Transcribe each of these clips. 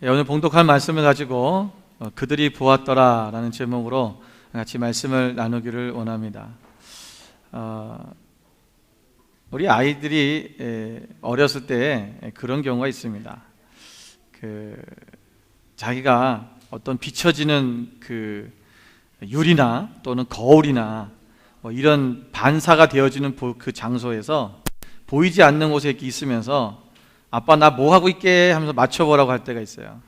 오늘 봉독할 말씀을 가지고 그들이 보았더라 라는 제목으로 같이 말씀을 나누기를 원합니다. 우리 아이들이 어렸을 때 그런 경우가 있습니다. 자기가 어떤 비춰지는 유리나 또는 거울이나 이런 반사가 되어지는 그 장소에서 보이지 않는 곳에 이렇게 있으면서 아빠 나 뭐 하고 있게 하면서 맞춰보라고 할 때가 있어요.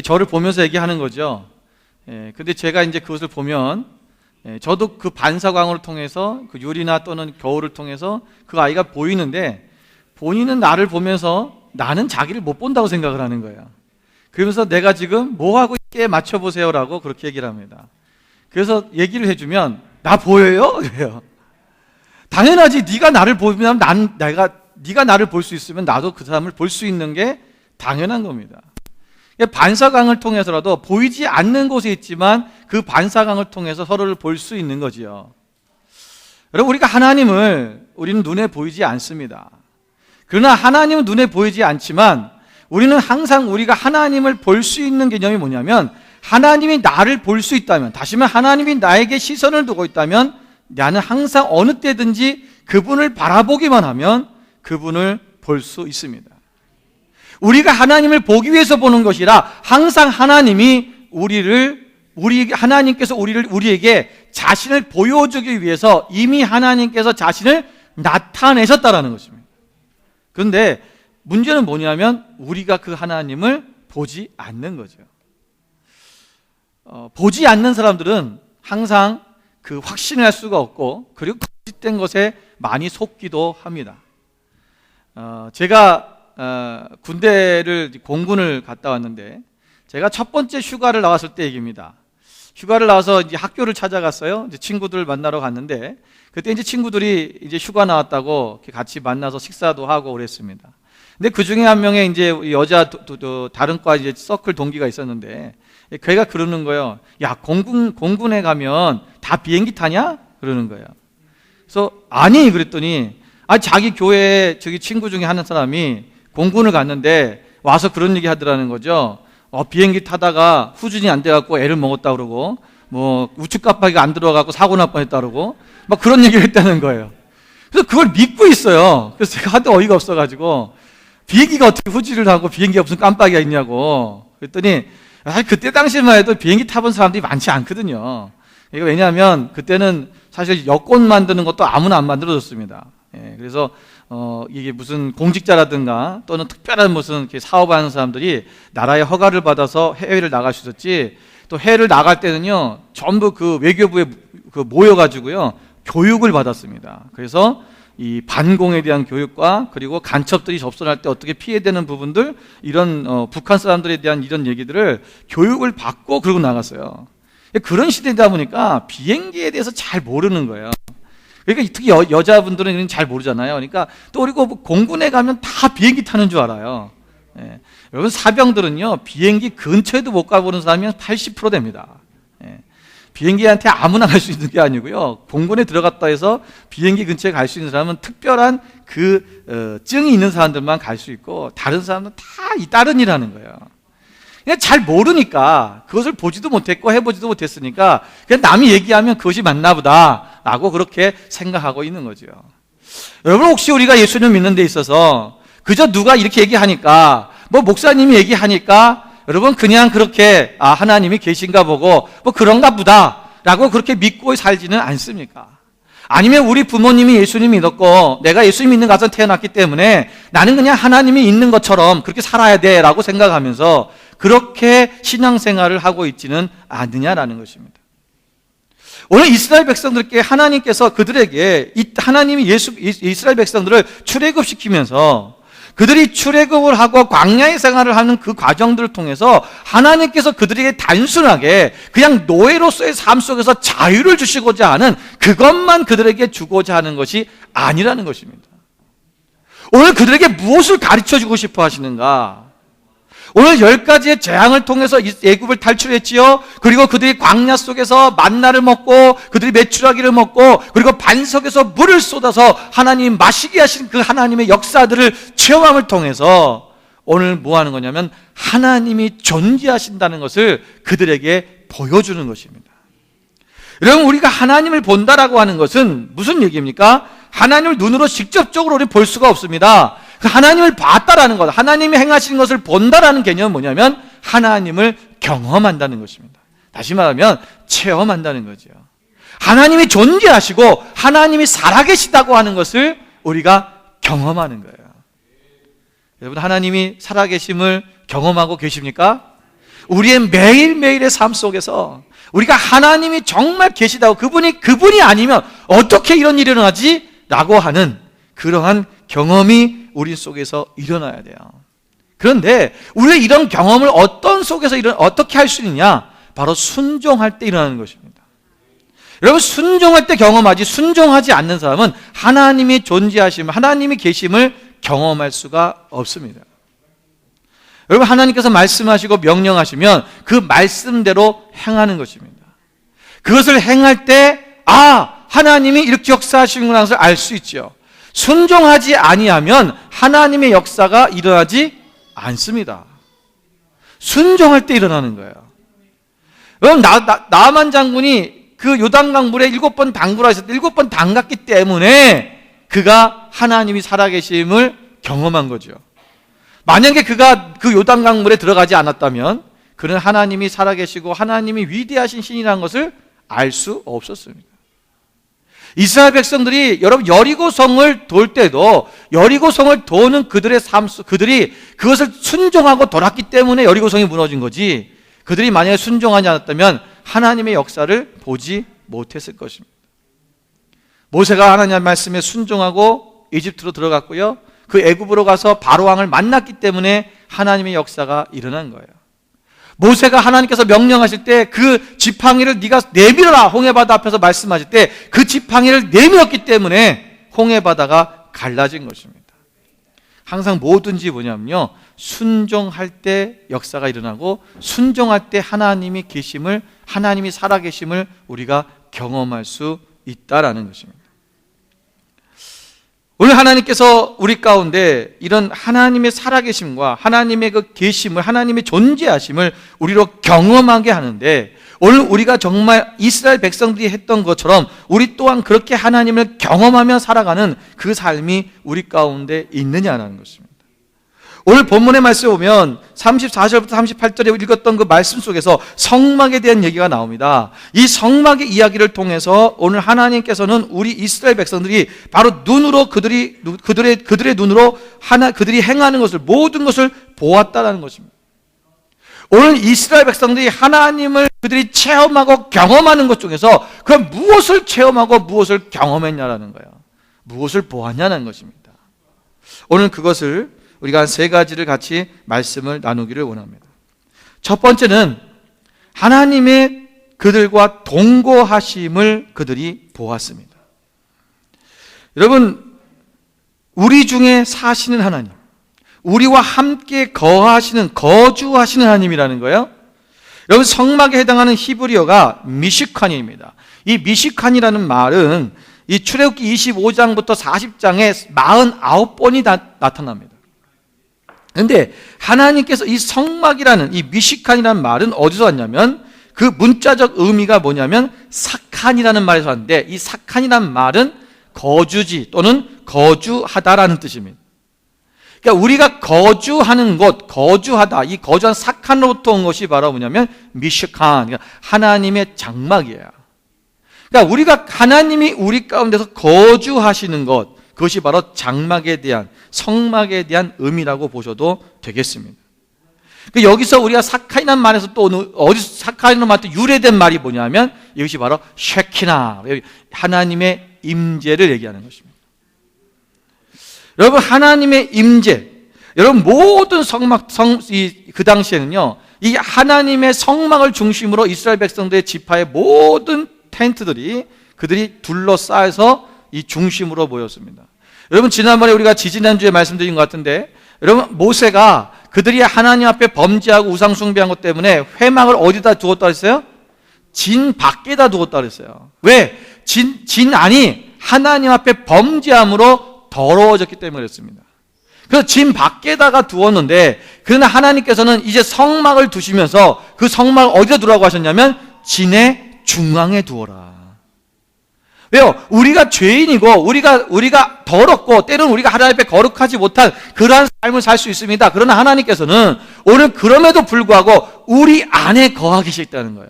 저를 보면서 얘기하는 거죠. 근데 제가 이제 그것을 보면 저도 그 반사광을 통해서 그 유리나 또는 거울을 통해서 그 아이가 보이는데 본인은 나를 보면서 나는 자기를 못 본다고 생각을 하는 거예요. 그러면서 내가 지금 뭐 하고 있게 맞춰보세요라고 그렇게 얘기를 합니다. 그래서 얘기를 해주면 나 보여요? 그래요. 당연하지. 네가 나를 보면 네가 나를 볼 수 있으면 나도 그 사람을 볼 수 있는 게 당연한 겁니다. 반사광을 통해서라도 보이지 않는 곳에 있지만 그 반사광을 통해서 서로를 볼 수 있는 거지요. 여러분, 우리가 우리는 눈에 보이지 않습니다. 그러나 하나님은 눈에 보이지 않지만 우리는 항상 우리가 하나님을 볼 수 있는 개념이 뭐냐면 하나님이 나를 볼 수 있다면, 다시 말하면 하나님이 나에게 시선을 두고 있다면 나는 항상 어느 때든지 그분을 바라보기만 하면 그분을 볼 수 있습니다. 우리가 하나님을 보기 위해서 보는 것이라 항상 하나님께서 우리에게 자신을 보여주기 위해서 이미 하나님께서 자신을 나타내셨다라는 것입니다. 그런데 문제는 뭐냐면 우리가 그 하나님을 보지 않는 거죠. 보지 않는 사람들은 항상 확신을 할 수가 없고 그리고 거짓된 것에 많이 속기도 합니다. 제가 군대를 공군을 갔다 왔는데 제가 첫 번째 휴가를 나왔을 때 얘기입니다. 휴가를 나와서 이제 학교를 찾아갔어요. 이제 친구들 만나러 갔는데 그때 이제 친구들이 이제 휴가 나왔다고 같이 만나서 식사도 하고 그랬습니다. 근데 그 중에 한 명의 이제 여자 다른 과 이제 서클 동기가 있었는데 걔가 그러는 거예요. 야, 공군에 가면 다 비행기 타냐? 그러는 거예요. 그래서 아니 그랬더니 자기 교회에 저기 친구 중에 하는 사람이 공군을 갔는데 와서 그런 얘기 하더라는 거죠. 비행기 타다가 후진이 안 돼갖고 애를 먹었다 그러고 우측 깜빡이가 안 들어가고 사고 날 뻔했다 그러고 막 그런 얘기를 했다는 거예요. 그래서 그걸 믿고 있어요. 그래서 제가 하도 어이가 없어가지고 비행기가 어떻게 후진을 하고 비행기가 무슨 깜빡이가 있냐고 그랬더니 그때 당시만 해도 비행기 타본 사람들이 많지 않거든요. 이거 왜냐하면 그때는 사실 여권 만드는 것도 아무나 안 만들어줬습니다. 그래서 이게 무슨 공직자라든가 또는 특별한 무슨 사업하는 사람들이 나라의 허가를 받아서 해외를 나갈 수 있었지, 또 해외를 나갈 때는요 전부 그 외교부에 모여가지고요 교육을 받았습니다. 그래서 이 반공에 대한 교육과 그리고 간첩들이 접선할 때 어떻게 피해되는 부분들, 이런 북한 사람들에 대한 이런 얘기들을 교육을 받고 그러고 나갔어요. 그런 시대다 보니까 비행기에 대해서 잘 모르는 거예요. 그러니까 특히 여자분들은 잘 모르잖아요. 그러니까 또 그리고 공군에 가면 다 비행기 타는 줄 알아요. 여러분, 사병들은요 비행기 근처에도 못 가보는 사람이 80% 됩니다. 비행기한테 아무나 갈 수 있는 게 아니고요, 공군에 들어갔다 해서 비행기 근처에 갈 수 있는 사람은 특별한 증이 있는 사람들만 갈 수 있고 다른 사람은 다 다른 일하는 거예요. 그냥 잘 모르니까 그것을 보지도 못했고 해보지도 못했으니까 그냥 남이 얘기하면 그것이 맞나 보다 라고 그렇게 생각하고 있는 거죠. 여러분, 혹시 우리가 예수님을 믿는 데 있어서 그저 누가 이렇게 얘기하니까 목사님이 얘기하니까 여러분 그냥 그렇게 하나님이 계신가 보고 그런가 보다 라고 그렇게 믿고 살지는 않습니까? 아니면 우리 부모님이 예수님 믿었고 내가 예수님 믿는 가정에 태어났기 때문에 나는 그냥 하나님이 있는 것처럼 그렇게 살아야 돼 라고 생각하면서 그렇게 신앙생활을 하고 있지는 않느냐라는 것입니다. 오늘 이스라엘 백성들께 하나님께서 그들에게 하나님이 이스라엘 백성들을 출애굽시키면서 그들이 출애굽을 하고 광야의 생활을 하는 그 과정들을 통해서 하나님께서 그들에게 단순하게 그냥 노예로서의 삶 속에서 자유를 주시고자 하는 그것만 그들에게 주고자 하는 것이 아니라는 것입니다. 오늘 그들에게 무엇을 가르쳐주고 싶어 하시는가? 오늘 10가지의 재앙을 통해서 애굽을 탈출했지요. 그리고 그들이 광야 속에서 만나를 먹고 그들이 메추라기를 먹고 그리고 반석에서 물을 쏟아서 하나님 마시게 하신 그 하나님의 역사들을 체험함을 통해서 오늘 뭐 하는 거냐면 하나님이 존재하신다는 것을 그들에게 보여주는 것입니다. 여러분, 우리가 하나님을 본다라고 하는 것은 무슨 얘기입니까? 하나님을 눈으로 직접적으로 우리 볼 수가 없습니다. 하나님을 봤다라는 것, 하나님이 행하시는 것을 본다라는 개념은 뭐냐면 하나님을 경험한다는 것입니다. 다시 말하면 체험한다는 거죠. 하나님이 존재하시고 하나님이 살아계시다고 하는 것을 우리가 경험하는 거예요. 여러분, 하나님이 살아계심을 경험하고 계십니까? 우리의 매일매일의 삶 속에서 우리가 하나님이 정말 계시다고, 그분이 아니면 어떻게 이런 일이 일어나지? 라고 하는 그러한 경험이 우리 속에서 일어나야 돼요. 그런데 우리가 이런 경험을 어떻게 할 수 있느냐? 바로 순종할 때 일어나는 것입니다. 여러분, 순종할 때 경험하지, 순종하지 않는 사람은 하나님이 존재하심, 하나님이 계심을 경험할 수가 없습니다. 여러분, 하나님께서 말씀하시고 명령하시면 그 말씀대로 행하는 것입니다. 그것을 행할 때 하나님이 이렇게 역사하시는구나 하는 것을 알 수 있죠. 순종하지 아니하면 하나님의 역사가 일어나지 않습니다. 순종할 때 일어나는 거예요. 여러분, 나만 장군이 그 요단강 물에 7번 담그라 했을 때 7번 담갔기 때문에 그가 하나님이 살아계심을 경험한 거죠. 만약에 그가 그 요단강 물에 들어가지 않았다면 그는 하나님이 살아계시고 하나님이 위대하신 신이라는 것을 알 수 없었습니다. 이스라엘 백성들이 여러분 여리고성을 돌 때도 여리고성을 도는 그들의 삶 속, 그들이 그것을 순종하고 돌았기 때문에 여리고성이 무너진 거지, 그들이 만약에 순종하지 않았다면 하나님의 역사를 보지 못했을 것입니다. 모세가 하나님의 말씀에 순종하고 이집트로 들어갔고요, 그 애굽으로 가서 바로 왕을 만났기 때문에 하나님의 역사가 일어난 거예요. 모세가 하나님께서 명령하실 때 그 지팡이를 네가 내밀어라, 홍해바다 앞에서 말씀하실 때 그 지팡이를 내밀었기 때문에 홍해바다가 갈라진 것입니다. 항상 뭐든지 뭐냐면요, 순종할 때 역사가 일어나고 순종할 때 하나님이 계심을, 하나님이 살아계심을 우리가 경험할 수 있다라는 것입니다. 오늘 하나님께서 우리 가운데 이런 하나님의 살아계심과 하나님의 그 계심을, 하나님의 존재하심을 우리로 경험하게 하는데, 오늘 우리가 정말 이스라엘 백성들이 했던 것처럼 우리 또한 그렇게 하나님을 경험하며 살아가는 그 삶이 우리 가운데 있느냐라는 것입니다. 오늘 본문의 말씀에 보면 34절부터 38절에 읽었던 그 말씀 속에서 성막에 대한 얘기가 나옵니다. 이 성막의 이야기를 통해서 오늘 하나님께서는 우리 이스라엘 백성들이 바로 눈으로 그들의 눈으로 그들이 행하는 것을, 모든 것을 보았다라는 것입니다. 오늘 이스라엘 백성들이 하나님을 그들이 체험하고 경험하는 것 중에서 그럼 무엇을 체험하고 무엇을 경험했냐라는 거예요. 무엇을 보았냐는 것입니다. 오늘 그것을 우리가 세 가지를 같이 말씀을 나누기를 원합니다. 첫 번째는 하나님의 그들과 동거하심을 그들이 보았습니다. 여러분, 우리 중에 사시는 하나님, 우리와 함께 거주하시는 하나님이라는 거예요. 여러분, 성막에 해당하는 히브리어가 미시칸입니다. 이 미시칸이라는 말은 이 출애굽기 25장부터 40장에 49번이 나타납니다. 그런데 하나님께서 이 성막이라는, 이 미시칸이라는 말은 어디서 왔냐면 그 문자적 의미가 뭐냐면 사칸이라는 말에서 왔는데, 이 사칸이라는 말은 거주지 또는 거주하다라는 뜻입니다. 그러니까 우리가 거주하는 곳, 거주하다, 이 거주한 사칸으로부터 온 것이 바로 뭐냐면 미시칸, 그러니까 하나님의 장막이에요. 그러니까 우리가 하나님이 우리 가운데서 거주하시는 것, 그것이 바로 장막에 대한, 성막에 대한 의미라고 보셔도 되겠습니다. 여기서 우리가 사칸이라는 말에서 또 어디서 사칸이라는 말도 유래된 말이 뭐냐면 이것이 바로 쉐키나, 하나님의 임재를 얘기하는 것입니다. 여러분, 하나님의 임재, 여러분 모든 그 당시에는요, 이 하나님의 성막을 중심으로 이스라엘 백성들의 지파의 모든 텐트들이 그들이 둘러싸여서 이 중심으로 모였습니다. 여러분, 지난번에 우리가 지지난주에 말씀드린 것 같은데, 여러분, 모세가 그들이 하나님 앞에 범죄하고 우상 숭배한 것 때문에 회막을 어디다 두었다 그랬어요? 진 밖에다 두었다 그랬어요. 왜? 진 안이 하나님 앞에 범죄함으로 더러워졌기 때문에 그랬습니다. 그래서 진 밖에다가 두었는데 그러나 하나님께서는 이제 성막을 두시면서 그 성막을 어디다 두라고 하셨냐면 진의 중앙에 두어라. 왜요? 우리가 죄인이고 우리가 더럽고 때로는 우리가 하나님 앞에 거룩하지 못한 그러한 삶을 살 수 있습니다. 그러나 하나님께서는 오늘 그럼에도 불구하고 우리 안에 거하 계시다는 거예요.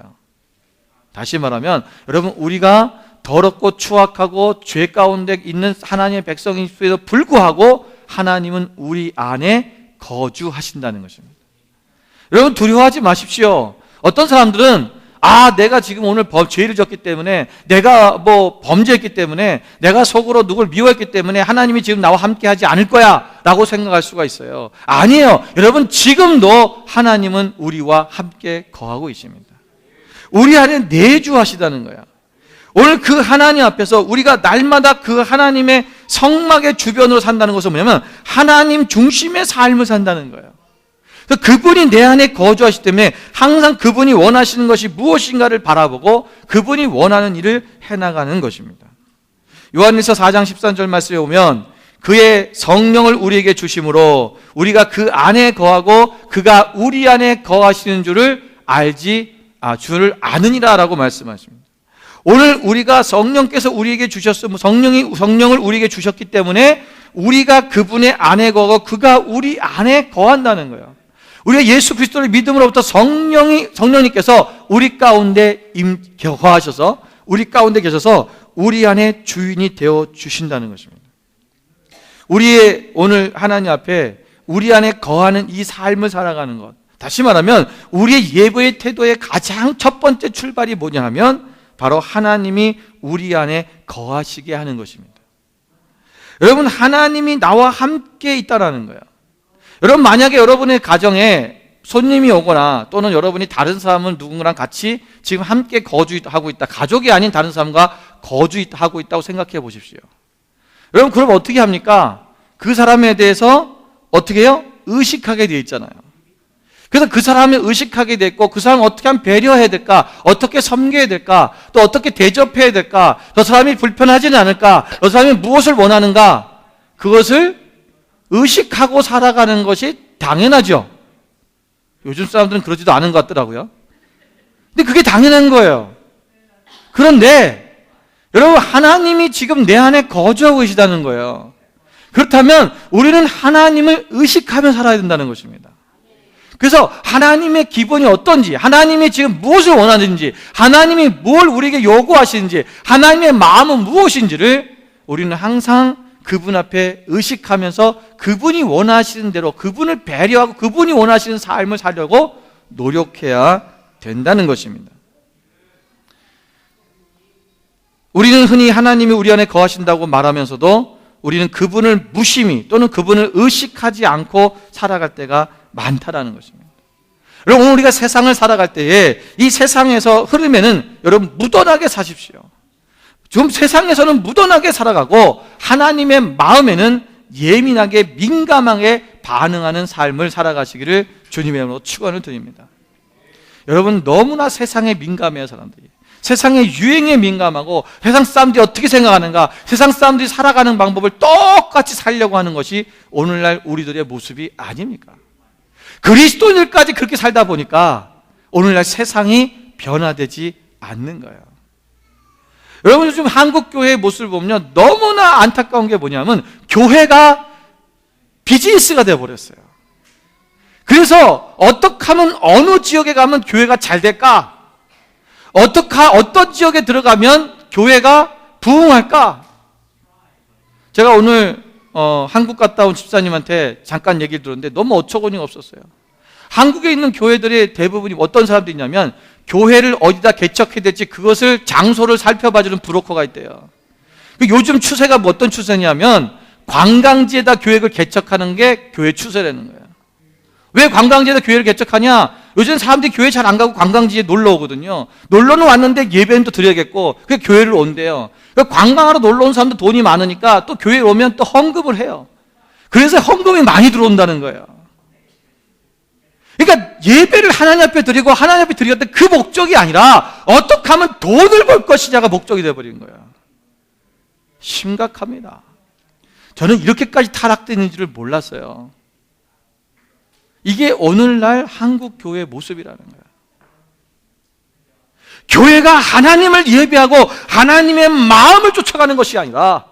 다시 말하면 여러분, 우리가 더럽고 추악하고 죄 가운데 있는 하나님의 백성임에도 불구하고 하나님은 우리 안에 거주하신다는 것입니다. 여러분, 두려워하지 마십시오. 어떤 사람들은 내가 지금 오늘 죄를 졌기 때문에, 내가 범죄했기 때문에, 내가 속으로 누굴 미워했기 때문에 하나님이 지금 나와 함께 하지 않을 거야 라고 생각할 수가 있어요. 아니에요. 여러분, 지금도 하나님은 우리와 함께 거하고 있습니다. 우리 안에 내주하시다는 거야. 오늘 그 하나님 앞에서 우리가 날마다 그 하나님의 성막의 주변으로 산다는 것은 뭐냐면 하나님 중심의 삶을 산다는 거예요. 그분이 내 안에 거주하시기 때문에 항상 그분이 원하시는 것이 무엇인가를 바라보고 그분이 원하는 일을 해나가는 것입니다. 요한일서 4장 13절 말씀에 보면 그의 성령을 우리에게 주심으로 우리가 그 안에 거하고 그가 우리 안에 거하시는 줄을 줄을 아느니라 라고 말씀하십니다. 오늘 우리가 성령께서 우리에게 주셨으면 성령을 우리에게 주셨기 때문에 우리가 그분의 안에 거하고 그가 우리 안에 거한다는 거예요. 우리가 예수 그리스도를 믿음으로부터 성령님께서 우리 가운데 거하셔서 우리 가운데 계셔서 우리 안에 주인이 되어 주신다는 것입니다. 우리의 오늘 하나님 앞에 우리 안에 거하는 이 삶을 살아가는 것, 다시 말하면 우리의 예배의 태도의 가장 첫 번째 출발이 뭐냐 하면 바로 하나님이 우리 안에 거하시게 하는 것입니다. 여러분, 하나님이 나와 함께 있다라는 거예요. 여러분, 만약에 여러분의 가정에 손님이 오거나 또는 여러분이 다른 사람을 누군가랑 같이 지금 함께 거주하고 있다, 가족이 아닌 다른 사람과 거주하고 있다고 생각해 보십시오. 여러분, 그럼 어떻게 합니까? 그 사람에 대해서 어떻게 해요? 의식하게 되어 있잖아요. 그래서 그 사람을 의식하게 됐고 그 사람을 어떻게 하면 배려해야 될까? 어떻게 섬겨야 될까? 또 어떻게 대접해야 될까? 저 사람이 불편하지는 않을까? 저 사람이 무엇을 원하는가? 그것을 의식하고 살아가는 것이 당연하죠. 요즘 사람들은 그러지도 않은 것 같더라고요. 근데 그게 당연한 거예요. 그런데 여러분, 하나님이 지금 내 안에 거주하고 계시다는 거예요. 그렇다면 우리는 하나님을 의식하며 살아야 된다는 것입니다. 그래서 하나님의 기본이 어떤지, 하나님이 지금 무엇을 원하는지, 하나님이 뭘 우리에게 요구하시는지, 하나님의 마음은 무엇인지를 우리는 항상 그분 앞에 의식하면서 그분이 원하시는 대로 그분을 배려하고 그분이 원하시는 삶을 살려고 노력해야 된다는 것입니다. 우리는 흔히 하나님이 우리 안에 거하신다고 말하면서도 우리는 그분을 무심히 또는 그분을 의식하지 않고 살아갈 때가 많다라는 것입니다. 여러분, 오늘 우리가 세상을 살아갈 때에 이 세상에서 흐름에는 여러분 무던하게 사십시오. 지금 세상에서는 무던하게 살아가고 하나님의 마음에는 예민하게 민감하게 반응하는 삶을 살아가시기를 주님의 이름으로 축원을 드립니다. 여러분, 너무나 세상에 민감해요. 사람들이 세상의 유행에 민감하고 세상 사람들이 어떻게 생각하는가, 세상 사람들이 살아가는 방법을 똑같이 살려고 하는 것이 오늘날 우리들의 모습이 아닙니까? 그리스도인들까지 그렇게 살다 보니까 오늘날 세상이 변화되지 않는 거예요. 여러분, 요즘 한국 교회의 모습을 보면 너무나 안타까운 게 뭐냐면 교회가 비즈니스가 되어버렸어요. 그래서 어떻게 하면 어느 지역에 가면 교회가 잘 될까? 어떤 지역에 들어가면 교회가 부흥할까? 제가 오늘 한국 갔다 온 집사님한테 잠깐 얘기를 들었는데 너무 어처구니가 없었어요. 한국에 있는 교회들의 대부분이 어떤 사람들이 있냐면 교회를 어디다 개척해야 될지 그것을 장소를 살펴봐주는 브로커가 있대요. 요즘 추세가 어떤 추세냐면 관광지에다 교회를 개척하는 게 교회 추세라는 거예요. 왜 관광지에다 교회를 개척하냐? 요즘 사람들이 교회 잘 안 가고 관광지에 놀러 오거든요. 놀러는 왔는데 예배는 또 드려야겠고 그게 교회를 온대요. 관광하러 놀러 온 사람도 돈이 많으니까 또 교회에 오면 또 헌금을 해요. 그래서 헌금이 많이 들어온다는 거예요. 그러니까 예배를 하나님 앞에 드리고 하나님 앞에 드리겠다 그 목적이 아니라 어떻게 하면 돈을 벌 것이냐가 목적이 되어버린 거예요. 심각합니다. 저는 이렇게까지 타락되는 줄을 몰랐어요. 이게 오늘날 한국 교회의 모습이라는 거예요. 교회가 하나님을 예배하고 하나님의 마음을 쫓아가는 것이 아니라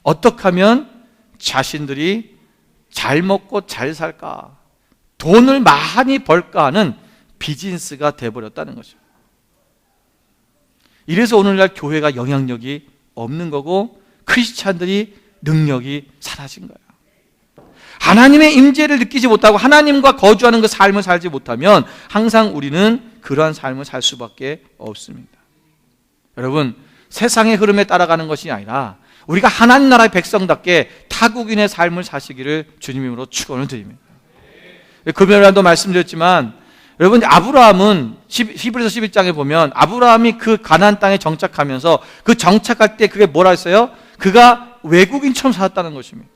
어떻게 하면 자신들이 잘 먹고 잘 살까, 돈을 많이 벌까 하는 비즈니스가 돼버렸다는 거죠. 이래서 오늘날 교회가 영향력이 없는 거고 크리스찬들이 능력이 사라진 거예요. 하나님의 임재를 느끼지 못하고 하나님과 거주하는 그 삶을 살지 못하면 항상 우리는 그러한 삶을 살 수밖에 없습니다. 여러분, 세상의 흐름에 따라가는 것이 아니라 우리가 하나님 나라의 백성답게 타국인의 삶을 사시기를 주님으로 축원을 드립니다. 금요일날도 말씀드렸지만 여러분, 아브라함은 히브리서 11장에 보면 아브라함이 그 가나안 땅에 정착하면서 그 정착할 때 그게 뭐라 했어요? 그가 외국인처럼 살았다는 것입니다.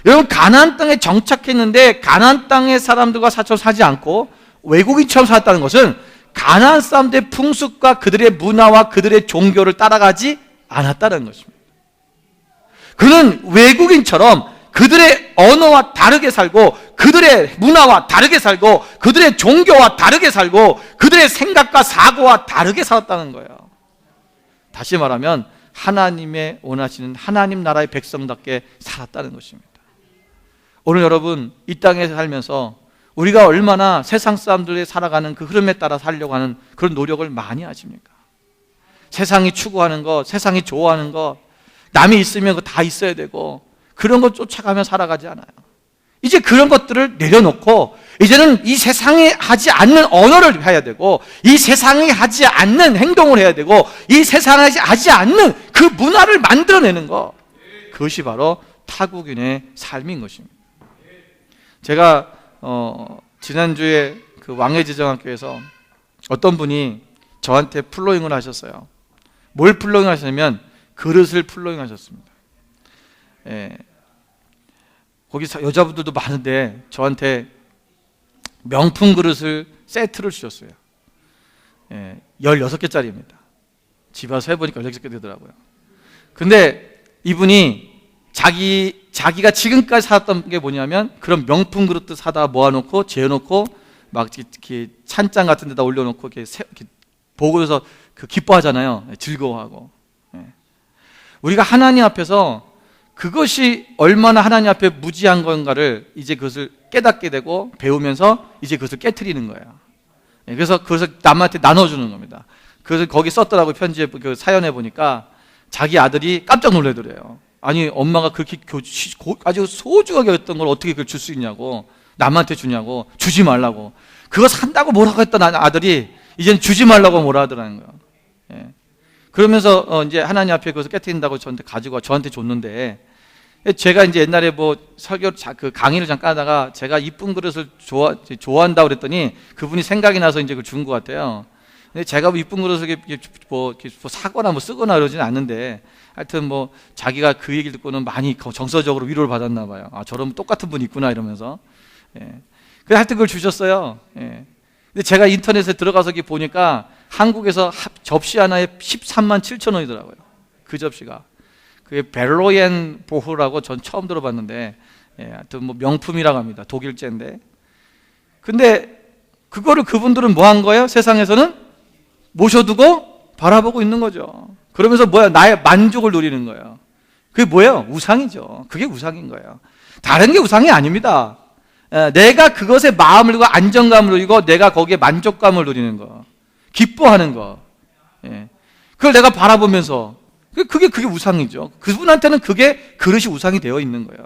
여러분, 가나안 땅에 정착했는데 가나안 땅의 사람들과 사처럼 살지 않고 외국인처럼 살았다는 것은 가나안 사람들의 풍습과 그들의 문화와 그들의 종교를 따라가지 않았다는 것입니다. 그는 외국인처럼 그들의 언어와 다르게 살고 그들의 문화와 다르게 살고 그들의 종교와 다르게 살고 그들의 생각과 사고와 다르게 살았다는 거예요. 다시 말하면 하나님의 원하시는 하나님 나라의 백성답게 살았다는 것입니다. 오늘 여러분, 이 땅에 살면서 우리가 얼마나 세상 사람들이 살아가는 그 흐름에 따라 살려고 하는 그런 노력을 많이 하십니까? 세상이 추구하는 것, 세상이 좋아하는 것, 남이 있으면 그거 다 있어야 되고 그런 것 쫓아가며 살아가지 않아요. 이제 그런 것들을 내려놓고 이제는 이 세상이 하지 않는 언어를 해야 되고 이 세상이 하지 않는 행동을 해야 되고 이 세상이 하지 않는 그 문화를 만들어내는 것, 그것이 바로 타국인의 삶인 것입니다. 제가 지난주에 그 왕해지정학교에서 어떤 분이 저한테 플로잉을 하셨어요. 뭘 플로잉 하셨냐면 그릇을 플로잉 하셨습니다. 예. 거기 여자분들도 많은데 저한테 명품 그릇을 세트를 주셨어요. 예. 16개짜리입니다. 집에 와서 해보니까 16개 되더라고요. 근데 이분이 자기가 지금까지 살았던 게 뭐냐면 그런 명품 그릇도 사다 모아놓고 재워놓고 막 이렇게 찬장 같은 데다 올려놓고 이렇게 보고서 기뻐하잖아요. 즐거워하고. 우리가 하나님 앞에서 그것이 얼마나 하나님 앞에 무지한 건가를 이제 그것을 깨닫게 되고 배우면서 이제 그것을 깨트리는 거예요. 그래서 그것을 남한테 나눠주는 겁니다. 그래서 거기 썼더라고요. 편지에 그 사연에 보니까 자기 아들이 깜짝 놀래더래요. 아니, 엄마가 그렇게 아주 소중하게 했던 걸 어떻게 그걸 줄 수 있냐고, 남한테 주냐고, 주지 말라고. 그거 산다고 뭐라고 했던 아들이 이제는 주지 말라고 뭐라 하더라는 거예요. 예. 그러면서 이제 하나님 앞에 그것을 깨트린다고 저한테 가지고 저한테 줬는데, 제가 이제 옛날에 뭐 설교 그 강의를 잠깐 하다가 제가 이쁜 그릇을 좋아한다고 그랬더니 그분이 생각이 나서 이제 그걸 준 것 같아요. 근데 제가 뭐 이쁜 그릇을 뭐 사거나 뭐 쓰거나 그러지는 않는데, 하여튼 뭐 자기가 그 얘기를 듣고는 많이 정서적으로 위로를 받았나 봐요. 아, 저런 똑같은 분이 있구나 이러면서. 예. 그래서 하여튼 그걸 주셨어요. 예. 근데 제가 인터넷에 들어가서 보니까 한국에서 접시 하나에 13만 7천 원이더라고요. 그 접시가. 그게 벨로옌 보흐라고 전 처음 들어봤는데, 예, 하여튼 뭐 명품이라고 합니다. 독일제인데. 근데 그거를 그분들은 뭐 한 거예요? 세상에서는 모셔두고 바라보고 있는 거죠. 그러면서 나의 만족을 누리는 거예요. 그게 뭐예요? 우상이죠. 그게 우상인 거예요. 다른 게 우상이 아닙니다. 내가 그것에 마음을 두고 안정감을 누리고 내가 거기에 만족감을 누리는 거, 기뻐하는 거, 그걸 내가 바라보면서 그게 우상이죠. 그분한테는 그게 그릇이 우상이 되어 있는 거예요.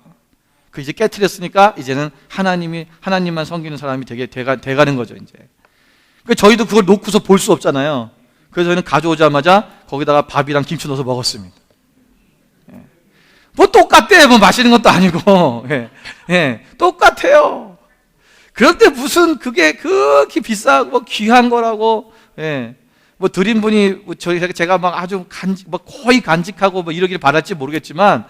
그 이제 깨트렸으니까 이제는 하나님만 섬기는 사람이 돼가는 거죠. 이제. 저희도 그걸 놓고서 볼 수 없잖아요. 그래서 저희는 가져오자마자 거기다가 밥이랑 김치 넣어서 먹었습니다. 뭐 똑같대. 뭐 마시는 것도 아니고. 똑같아요. 그런데 무슨 그게 그렇게 비싸고 뭐 귀한 거라고, 뭐 드린 분이 제가 막 아주 거의 간직하고 뭐 이러길 바랄지 모르겠지만,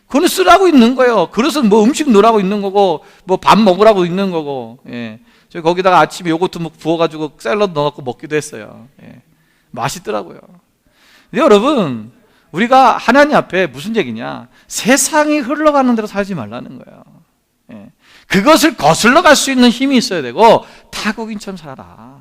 그거는 쓰라고 있는 거예요. 그릇은 뭐 음식 넣으라고 있는 거고, 뭐 밥 먹으라고 있는 거고, 저 거기다가 아침에 요거트 부어가지고 샐러드 넣어갖고 먹기도 했어요. 맛있더라고요. 근데 여러분, 우리가 하나님 앞에 무슨 얘기냐? 세상이 흘러가는 대로 살지 말라는 거예요. 그것을 거슬러 갈 수 있는 힘이 있어야 되고 타국인처럼 살아라.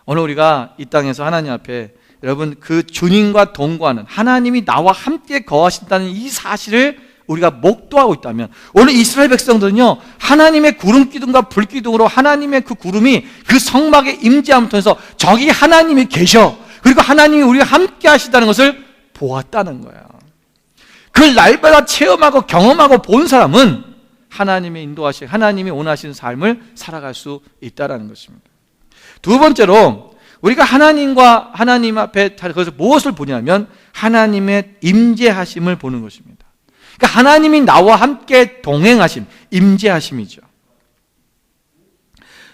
오늘 우리가 이 땅에서 하나님 앞에 여러분 그 주님과 동거하는 하나님이 나와 함께 거하신다는 이 사실을 우리가 목도하고 있다면 오늘 이스라엘 백성들은요 하나님의 구름 기둥과 불 기둥으로 하나님의 그 구름이 그 성막에 임재함을 통해서 저기 하나님이 계셔 그리고 하나님이 우리와 함께 하시다는 것을 보았다는 거예요. 그걸 날마다 체험하고 경험하고 본 사람은 하나님의 인도하신 하나님이 원하시는 삶을 살아갈 수 있다는 것입니다. 두 번째로 우리가 하나님과 하나님 앞에 그것을 무엇을 보냐면 하나님의 임재하심을 보는 것입니다. 그러니까 하나님이 나와 함께 동행하심, 임재하심이죠.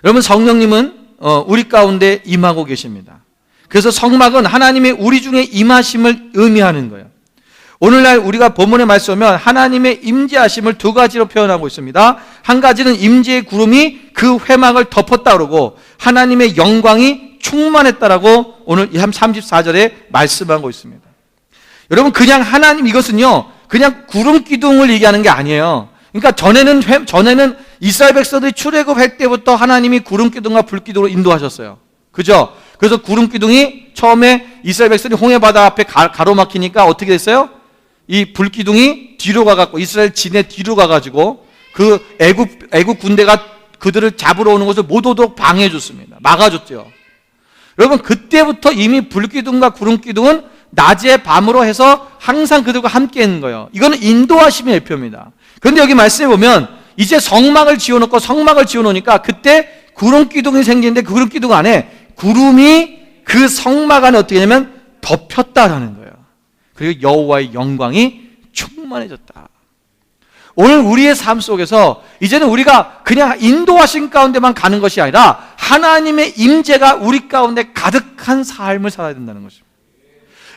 여러분 성령님은 우리 가운데 임하고 계십니다. 그래서 성막은 하나님의 우리 중에 임하심을 의미하는 거예요. 오늘날 우리가 본문에 말씀 보면 하나님의 임재하심을 두 가지로 표현하고 있습니다. 한 가지는 임재의 구름이 그 회막을 덮었다 그러고 하나님의 영광이 충만했다라고 오늘 34절에 말씀하고 있습니다. 여러분 그냥 하나님 이것은요 그냥 구름 기둥을 얘기하는 게 아니에요. 그러니까 전에는 이스라엘 백성들이 출애굽할 때부터 하나님이 구름 기둥과 불 기둥으로 인도하셨어요. 그죠? 그래서 구름 기둥이 처음에 이스라엘 백성이 홍해 바다 앞에 가로막히니까 어떻게 됐어요? 이 불 기둥이 뒤로 가갖고 이스라엘 진의 뒤로 가가지고 그 애굽 군대가 그들을 잡으러 오는 것을 못 오도록 방해해 줬습니다. 막아줬죠. 여러분 그때부터 이미 불 기둥과 구름 기둥은 낮에 밤으로 해서 항상 그들과 함께 있는 거예요. 이거는 인도하심의 대표입니다. 그런데 여기 말씀해 보면 이제 성막을 지어놓으니까 그때 구름 기둥이 생기는데 그 구름 기둥 안에 구름이 그 성막 안에 어떻게 되냐면 덮였다라는 거예요. 그리고 여호와의 영광이 충만해졌다. 오늘 우리의 삶 속에서 이제는 우리가 그냥 인도하신 가운데만 가는 것이 아니라 하나님의 임재가 우리 가운데 가득한 삶을 살아야 된다는 것입니다.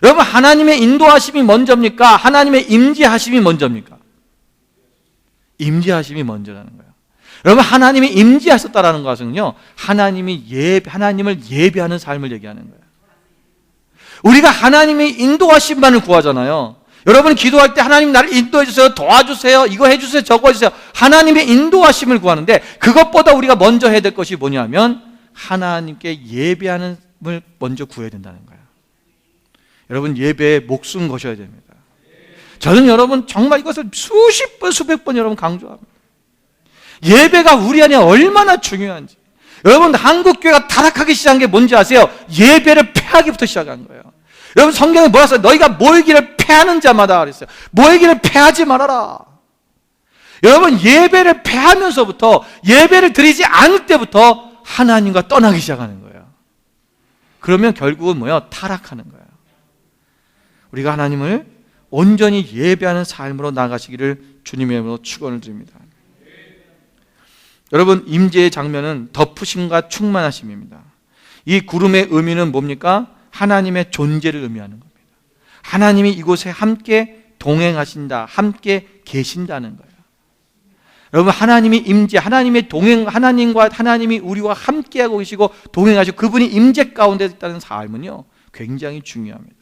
여러분 하나님의 인도하심이 먼저입니까? 하나님의 임재하심이 먼저입니까? 임재하심이 먼저라는 거예요. 여러분 하나님이 임재하셨다라는 것은요 하나님을 예배하는 삶을 얘기하는 거예요. 우리가 하나님의 인도하심만을 구하잖아요. 여러분 기도할 때 하나님 나를 인도해 주세요, 도와주세요, 이거 해주세요, 저거 해주세요. 하나님의 인도하심을 구하는데 그것보다 우리가 먼저 해야 될 것이 뭐냐면 하나님께 예배하는 을 먼저 구해야 된다는 거예요. 여러분 예배에 목숨 거셔야 됩니다. 저는 여러분 정말 이것을 수십 번 수백 번 여러분 강조합니다. 예배가 우리 안에 얼마나 중요한지. 여러분 한국교회가 타락하기 시작한 게 뭔지 아세요? 예배를 패하기부터 시작한 거예요. 여러분 성경에 뭐라 써요? 너희가 모이기를 패하는 자마다 그랬어요. 모이기를 패하지 말아라. 여러분 예배를 패하면서부터 예배를 드리지 않을 때부터 하나님과 떠나기 시작하는 거예요. 그러면 결국은 뭐예요? 타락하는 거예요. 우리가 하나님을 온전히 예배하는 삶으로 나가시기를 주님의 이름으로 축원을 드립니다. 여러분 임재의 장면은 덮으심과 충만하심입니다. 이 구름의 의미는 뭡니까? 하나님의 존재를 의미하는 겁니다. 하나님이 이곳에 함께 동행하신다, 함께 계신다는 거예요. 여러분 하나님이 임재, 하나님의 동행, 하나님과 하나님이 우리와 함께하고 계시고 동행하시고 그분이 임재 가운데 있다는 삶은요 굉장히 중요합니다.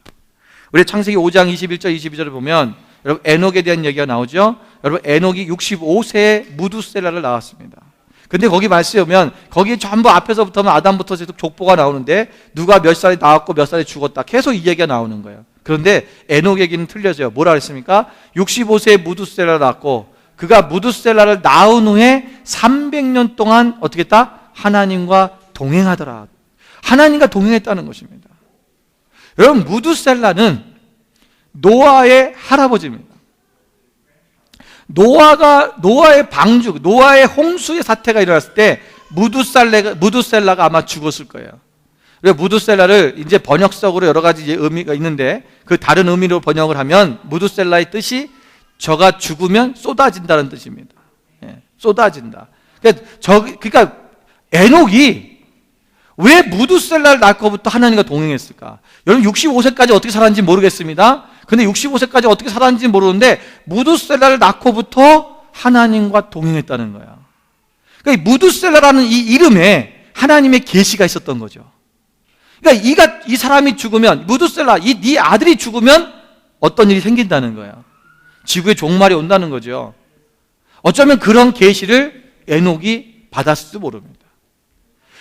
우리 창세기 5장 21절 22절을 보면 여러분 에녹에 대한 얘기가 나오죠. 여러분 에녹이 65세에 무두셀라를 낳았습니다. 근데 거기 말씀에 보면 거기 전부 앞에서부터 아담부터 족보가 나오는데 누가 몇 살에 나왔고 몇 살에 죽었다 계속 이 얘기가 나오는 거예요. 그런데 에녹 얘기는 틀려져요. 뭐라 그랬습니까? 65세에 무두셀라를 낳았고 그가 무두셀라를 낳은 후에 300년 동안 어떻게 했다? 하나님과 동행하더라. 하나님과 동행했다는 것입니다. 여러분 무두셀라는 노아의 할아버지입니다. 노아의 방주, 노아의 홍수의 사태가 일어났을 때 무두셀라가 아마 죽었을 거예요. 그래서 무두셀라를 이제 번역적으로 여러 가지 의미가 있는데 그 다른 의미로 번역을 하면 무두셀라의 뜻이 저가 죽으면 쏟아진다는 뜻입니다. 예, 쏟아진다. 그러니까 에녹이 왜 무두셀라를 낳고부터 하나님과 동행했을까? 여러분 65세까지 어떻게 살았는지 모르겠습니다. 근데 65세까지 어떻게 살았는지 모르는데 무두셀라를 낳고부터 하나님과 동행했다는 거야. 그러니까 무두셀라라는 이 이름에 하나님의 계시가 있었던 거죠. 그러니까 이 사람이 죽으면 무두셀라, 네 아들이 죽으면 어떤 일이 생긴다는 거야. 지구에 종말이 온다는 거죠. 어쩌면 그런 계시를 에녹이 받았을지도 모릅니다.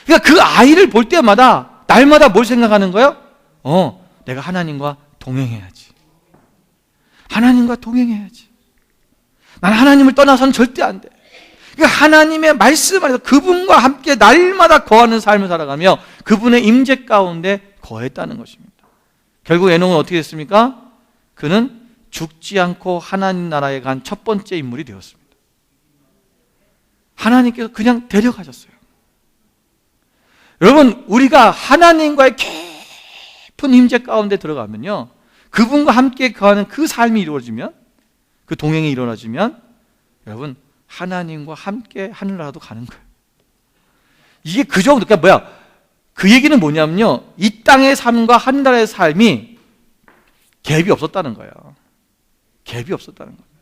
그러니까 그 아이를 볼 때마다 날마다 뭘 생각하는 거예요? 내가 하나님과 동행해야지. 하나님과 동행해야지. 난 하나님을 떠나서는 절대 안 돼. 그러니까 하나님의 말씀 안에서 그분과 함께 날마다 거하는 삶을 살아가며 그분의 임재 가운데 거했다는 것입니다. 결국 에녹은 어떻게 됐습니까? 그는 죽지 않고 하나님 나라에 간 첫 번째 인물이 되었습니다. 하나님께서 그냥 데려가셨어요. 여러분, 우리가 하나님과의 깊은 임재 가운데 들어가면요, 그분과 함께 거하는 그 삶이 이루어지면, 그 동행이 일어나지면 여러분, 하나님과 함께 하늘나라도 가는 거예요. 이게 그 정도. 그러니까 그 얘기는 뭐냐면요, 이 땅의 삶과 하늘나라의 삶이 갭이 없었다는 거예요. 갭이 없었다는 거예요.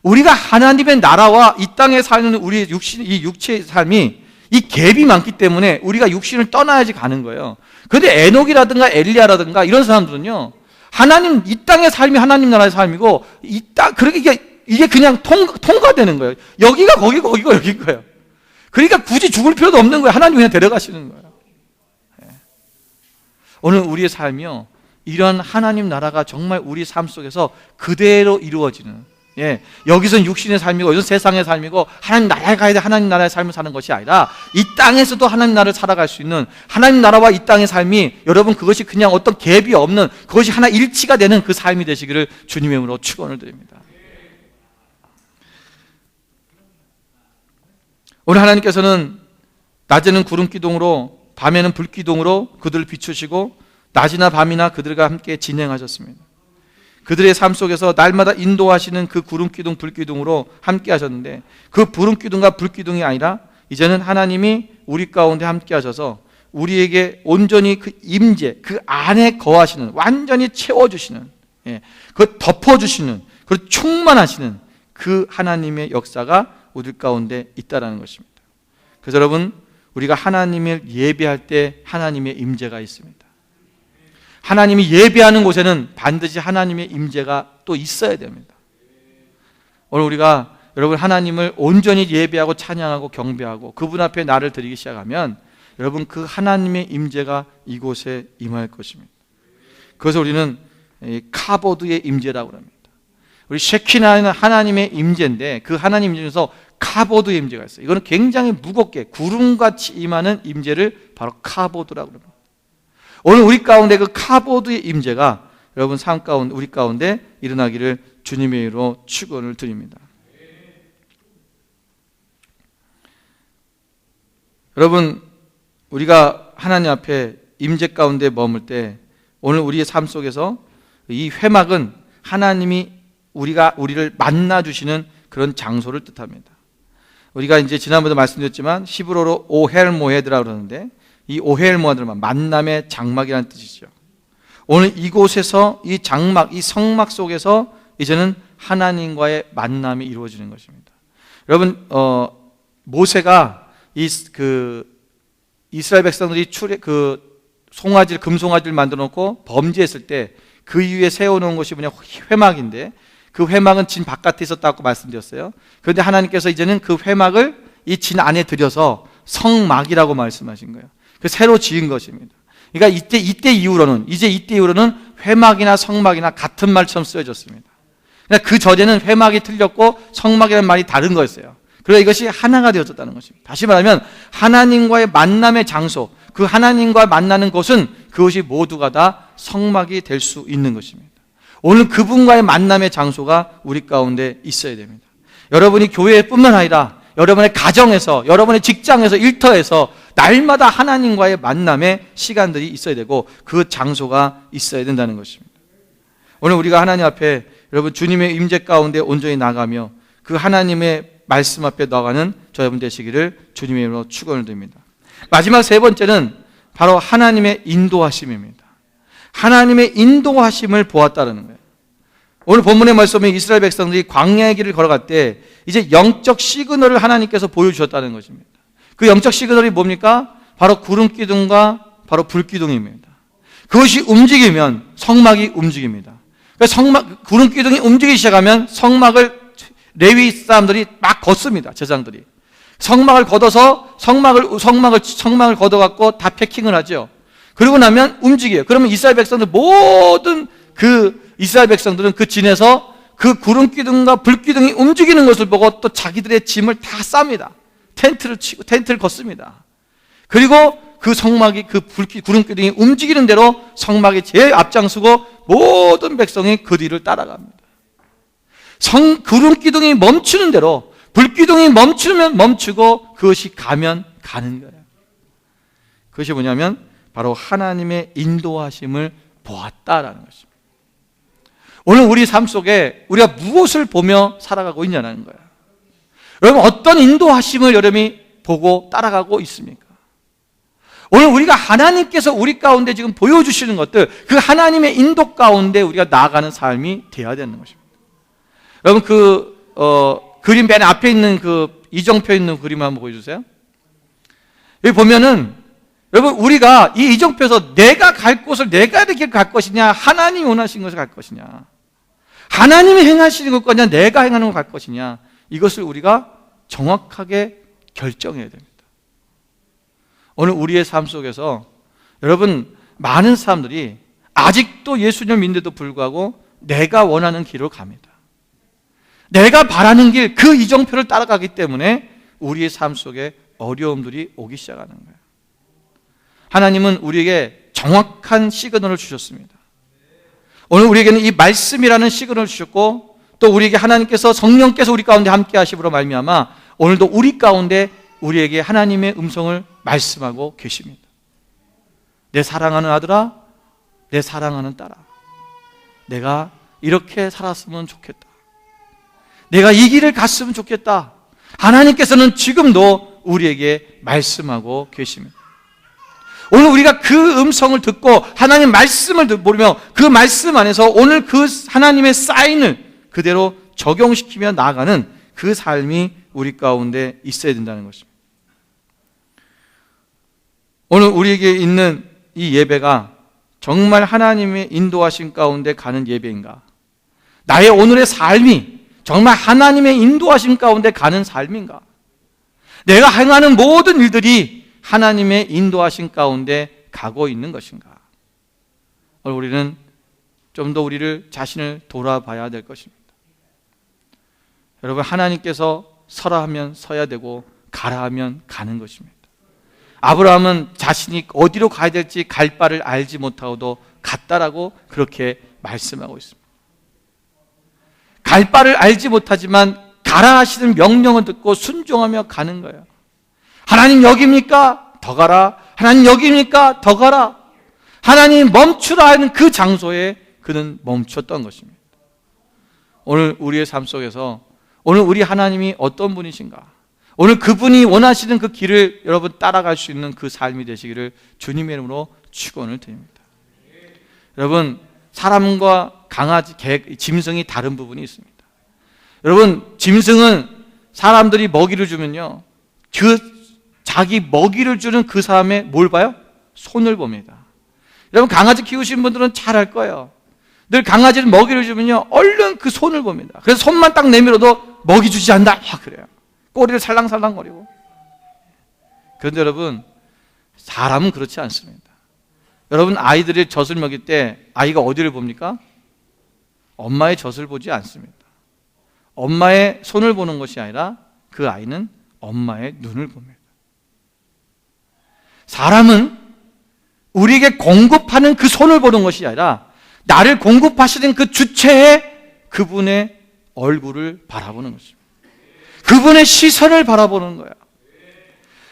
우리가 하나님의 나라와 이 땅에 사는 우리의 이 육체의 삶이 이 갭이 많기 때문에 우리가 육신을 떠나야지 가는 거예요. 그런데 에녹이라든가 엘리야라든가 이런 사람들은요, 하나님, 이 땅의 삶이 하나님 나라의 삶이고, 그렇게 이게 그냥 통과되는 거예요. 여기가 거기고 거기가 여기인 거예요. 그러니까 굳이 죽을 필요도 없는 거예요. 하나님이 그냥 데려가시는 거예요. 오늘 우리의 삶이요, 이런 하나님 나라가 정말 우리 삶 속에서 그대로 이루어지는, 여기서는 육신의 삶이고 여기서는 세상의 삶이고 하나님 나라에 가야 돼, 하나님 나라의 삶을 사는 것이 아니라 이 땅에서도 하나님 나라를 살아갈 수 있는, 하나님 나라와 이 땅의 삶이 여러분 그것이 그냥 어떤 갭이 없는, 그것이 하나 일치가 되는 그 삶이 되시기를 주님의 이름으로 축원을 드립니다. 오늘 하나님께서는 낮에는 구름 기둥으로 밤에는 불 기둥으로 그들을 비추시고 낮이나 밤이나 그들과 함께 진행하셨습니다. 그들의 삶 속에서 날마다 인도하시는 그 구름 기둥, 불 기둥으로 함께 하셨는데, 그 구름 기둥과 불 기둥이 아니라 이제는 하나님이 우리 가운데 함께 하셔서 우리에게 온전히 그 임재, 그 안에 거하시는, 완전히 채워주시는, 그 덮어주시는, 그 충만하시는 그 하나님의 역사가 우리 가운데 있다는 것입니다. 그래서 여러분, 우리가 하나님을 예배할 때 하나님의 임재가 있습니다. 하나님이 예배하는 곳에는 반드시 하나님의 임재가 또 있어야 됩니다. 오늘 우리가 여러분 하나님을 온전히 예배하고 찬양하고 경배하고 그분 앞에 나를 드리기 시작하면 여러분 그 하나님의 임재가 이곳에 임할 것입니다. 그래서 우리는 카보드의 임재라고 합니다. 우리 셰키나는 하나님의 임재인데 그 하나님 임재에서 카보드의 임재가 있어요. 이거는 굉장히 무겁게 구름같이 임하는 임재를 바로 카보드라고 합니다. 오늘 우리 가운데 그 카보드의 임재가 여러분 삶 가운데, 우리 가운데 일어나기를 주님의 이름으로 축원을 드립니다. 여러분, 우리가 하나님 앞에 임재 가운데 머물 때 오늘 우리의 삶 속에서 이 회막은 하나님이 우리를 만나 주시는 그런 장소를 뜻합니다. 우리가 이제 지난번에도 말씀드렸지만 히브리어로 오헬 모헤드라고 그러는데, 이 오헬 모헤드는 만남의 장막이라는 뜻이죠. 오늘 이곳에서 이 장막, 이 성막 속에서 이제는 하나님과의 만남이 이루어지는 것입니다. 여러분, 모세가 이스라엘 백성들이 송아지를, 금송아지를 만들어 놓고 범죄했을 때 그 위에 세워놓은 것이 뭐냐, 회막인데 그 회막은 진 바깥에 있었다고 말씀드렸어요. 그런데 하나님께서 이제는 그 회막을 이 진 안에 들여서 성막이라고 말씀하신 거예요. 그 새로 지은 것입니다. 그러니까 이때 이후로는 회막이나 성막이나 같은 말처럼 쓰여졌습니다. 그러니까 그 전에는 회막이 틀렸고 성막이라는 말이 다른 거였어요. 그래서 이것이 하나가 되어졌다는 것입니다. 다시 말하면 하나님과의 만남의 장소, 그 하나님과 만나는 곳은 그것이 모두가 다 성막이 될 수 있는 것입니다. 오늘 그분과의 만남의 장소가 우리 가운데 있어야 됩니다. 여러분이 교회뿐만 아니라 여러분의 가정에서, 여러분의 직장에서, 일터에서 날마다 하나님과의 만남의 시간들이 있어야 되고 그 장소가 있어야 된다는 것입니다. 오늘 우리가 하나님 앞에 여러분 주님의 임재 가운데 온전히 나가며 그 하나님의 말씀 앞에 나가는 저 여러분 되시기를 주님의 이름으로 축원을 드립니다. 마지막 세 번째는 바로 하나님의 인도하심입니다. 하나님의 인도하심을 보았다는 거예요. 오늘 본문의 말씀에 이스라엘 백성들이 광야의 길을 걸어갈 때 이제 영적 시그널을 하나님께서 보여주셨다는 것입니다. 그 영적 시그널이 뭡니까? 바로 구름 기둥과 바로 불 기둥입니다. 그것이 움직이면 성막이 움직입니다. 그러니까 구름 기둥이 움직이기 시작하면 성막을 레위 사람들이 막 걷습니다. 제사장들이 성막을 걷어서 성막을 걷어갖고 다 패킹을 하죠. 그러고 나면 움직여요. 그러면 이스라엘 백성들 모든 그 이스라엘 백성들은 그 진에서 그 구름 기둥과 불 기둥이 움직이는 것을 보고 또 자기들의 짐을 다 쌉니다. 텐트를 걷습니다. 그리고 그 성막이 그 구름 기둥이 움직이는 대로 성막이 제일 앞장서고 모든 백성이 그 뒤를 따라갑니다. 구름 기둥이 멈추는 대로 불 기둥이 멈추면 멈추고 그것이 가면 가는 거예요. 그것이 뭐냐면 바로 하나님의 인도하심을 보았다라는 것입니다. 오늘 우리 삶 속에 우리가 무엇을 보며 살아가고 있냐는 거예요. 여러분, 어떤 인도하심을 여러분이 보고 따라가고 있습니까? 오늘 우리가 하나님께서 우리 가운데 지금 보여주시는 것들, 그 하나님의 인도 가운데 우리가 나아가는 삶이 되어야 되는 것입니다. 여러분, 그림 맨 앞에 있는 그 이정표 있는 그림 한번 보여주세요. 여기 보면은 여러분, 우리가 이 이정표에서 내가 갈 곳을 내가 이렇게 갈 것이냐, 하나님이 원하신 것을 갈 것이냐, 하나님이 행하시는 것과 내가 행하는 걸 갈 것이냐, 이것을 우리가 정확하게 결정해야 됩니다. 오늘 우리의 삶 속에서 여러분, 많은 사람들이 아직도 예수님을 믿는데도 불구하고 내가 원하는 길로 갑니다. 내가 바라는 길, 그 이정표를 따라가기 때문에 우리의 삶 속에 어려움들이 오기 시작하는 거예요. 하나님은 우리에게 정확한 시그널을 주셨습니다. 오늘 우리에게는 이 말씀이라는 시그널을 주셨고, 또 우리에게 하나님께서 성령께서 우리 가운데 함께 하심으로 말미암아 오늘도 우리 가운데 우리에게 하나님의 음성을 말씀하고 계십니다. 내 사랑하는 아들아, 내 사랑하는 딸아, 내가 이렇게 살았으면 좋겠다, 내가 이 길을 갔으면 좋겠다. 하나님께서는 지금도 우리에게 말씀하고 계십니다. 오늘 우리가 그 음성을 듣고 하나님 말씀을 모르며 그 말씀 안에서 오늘 그 하나님의 사인을 그대로 적용시키며 나아가는 그 삶이 우리 가운데 있어야 된다는 것입니다. 오늘 우리에게 있는 이 예배가 정말 하나님의 인도하심 가운데 가는 예배인가? 나의 오늘의 삶이 정말 하나님의 인도하심 가운데 가는 삶인가? 내가 행하는 모든 일들이 하나님의 인도하심 가운데 가고 있는 것인가? 오늘 우리는 좀 더 우리를 자신을 돌아봐야 될 것입니다. 여러분, 하나님께서 서라 하면 서야 되고 가라 하면 가는 것입니다. 아브라함은 자신이 어디로 가야 될지 갈 바를 알지 못하고도 갔다라고 그렇게 말씀하고 있습니다. 갈 바를 알지 못하지만 가라 하시는 명령을 듣고 순종하며 가는 거예요. 하나님 여기입니까? 더 가라. 하나님 여기입니까? 더 가라. 하나님 멈추라 하는 그 장소에 그는 멈췄던 것입니다. 오늘 우리의 삶 속에서 오늘 우리 하나님이 어떤 분이신가? 오늘 그분이 원하시는 그 길을 여러분 따라갈 수 있는 그 삶이 되시기를 주님의 이름으로 축원을 드립니다. 여러분, 사람과 강아지, 짐승이 다른 부분이 있습니다. 여러분, 짐승은 사람들이 먹이를 주면요, 그 자기 먹이를 주는 그 사람의 뭘 봐요? 손을 봅니다. 여러분, 강아지 키우신 분들은 잘 알 거예요. 늘 강아지를 먹이를 주면요, 얼른 그 손을 봅니다. 그래서 손만 딱 내밀어도 먹이 주지 않는다, 그래요. 꼬리를 살랑살랑거리고. 그런데 여러분, 사람은 그렇지 않습니다. 여러분, 아이들이 젖을 먹일 때 아이가 어디를 봅니까? 엄마의 젖을 보지 않습니다. 엄마의 손을 보는 것이 아니라 그 아이는 엄마의 눈을 봅니다. 사람은 우리에게 공급하는 그 손을 보는 것이 아니라 나를 공급하시는 그 주체의 그분의 얼굴을 바라보는 것입니다. 그분의 시선을 바라보는 거야.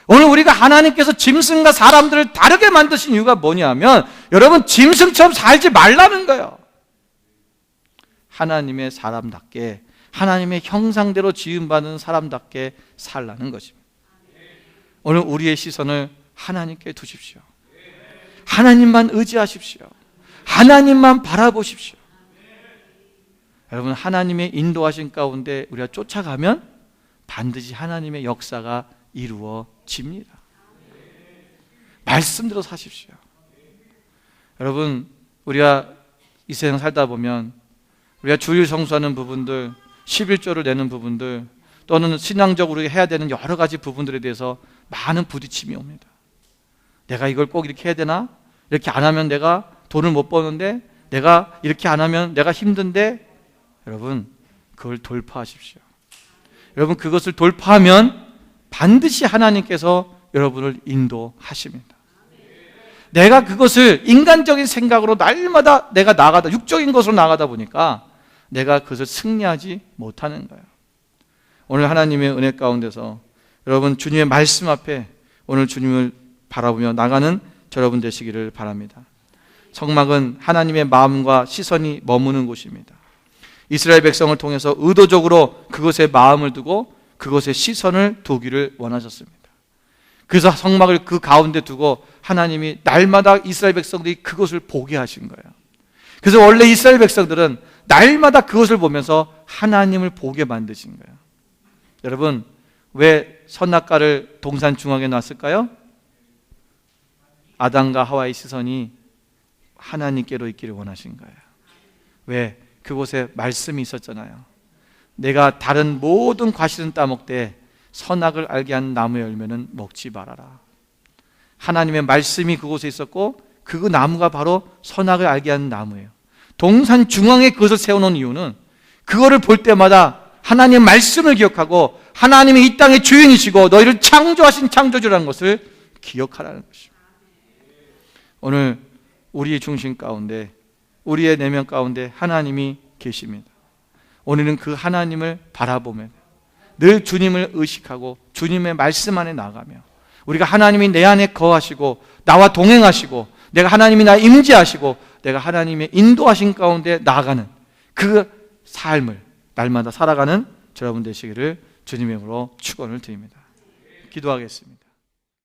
오늘 우리가 하나님께서 짐승과 사람들을 다르게 만드신 이유가 뭐냐면 여러분, 짐승처럼 살지 말라는 거예요. 하나님의 사람답게, 하나님의 형상대로 지음받은 사람답게 살라는 것입니다. 오늘 우리의 시선을 하나님께 두십시오. 하나님만 의지하십시오. 하나님만 바라보십시오. 여러분, 하나님의 인도하신 가운데 우리가 쫓아가면 반드시 하나님의 역사가 이루어집니다. 말씀대로 사십시오. 여러분, 우리가 이 세상 살다 보면 우리가 주일 성수하는 부분들, 11조를 내는 부분들, 또는 신앙적으로 해야 되는 여러 가지 부분들에 대해서 많은 부딪힘이 옵니다. 내가 이걸 꼭 이렇게 해야 되나? 이렇게 안 하면 내가 돈을 못 버는데, 내가 이렇게 안 하면 내가 힘든데. 여러분, 그걸 돌파하십시오. 여러분, 그것을 돌파하면 반드시 하나님께서 여러분을 인도하십니다. 내가 그것을 인간적인 생각으로 날마다 내가 나가다, 육적인 것으로 나가다 보니까 내가 그것을 승리하지 못하는 거예요. 오늘 하나님의 은혜 가운데서 여러분, 주님의 말씀 앞에 오늘 주님을 바라보며 나가는 여러분 되시기를 바랍니다. 성막은 하나님의 마음과 시선이 머무는 곳입니다. 이스라엘 백성을 통해서 의도적으로 그것에 마음을 두고 그것에 시선을 두기를 원하셨습니다. 그래서 성막을 그 가운데 두고 하나님이 날마다 이스라엘 백성들이 그것을 보게 하신 거예요. 그래서 원래 이스라엘 백성들은 날마다 그것을 보면서 하나님을 보게 만드신 거예요. 여러분, 왜 선악과를 동산 중앙에 놨을까요? 아담과 하와의 시선이 하나님께로 있기를 원하신 거예요. 왜? 그곳에 말씀이 있었잖아요. 내가 다른 모든 과실은 따먹되 선악을 알게 하는 나무 열매는 먹지 말아라. 하나님의 말씀이 그곳에 있었고 그 나무가 바로 선악을 알게 하는 나무예요. 동산 중앙에 그것을 세워놓은 이유는 그거를 볼 때마다 하나님의 말씀을 기억하고 하나님이 이 땅의 주인이시고 너희를 창조하신 창조주라는 것을 기억하라는 것입니다. 오늘 우리의 중심 가운데, 우리의 내면 가운데 하나님이 계십니다. 오늘은 그 하나님을 바라보며 늘 주님을 의식하고 주님의 말씀 안에 나가며, 우리가 하나님이 내 안에 거하시고 나와 동행하시고 내가 하나님이 나 임재하시고 내가 하나님의 인도하신 가운데 나아가는 그 삶을 날마다 살아가는 여러분 되시기를 주님의 이름으로 축원을 드립니다. 기도하겠습니다.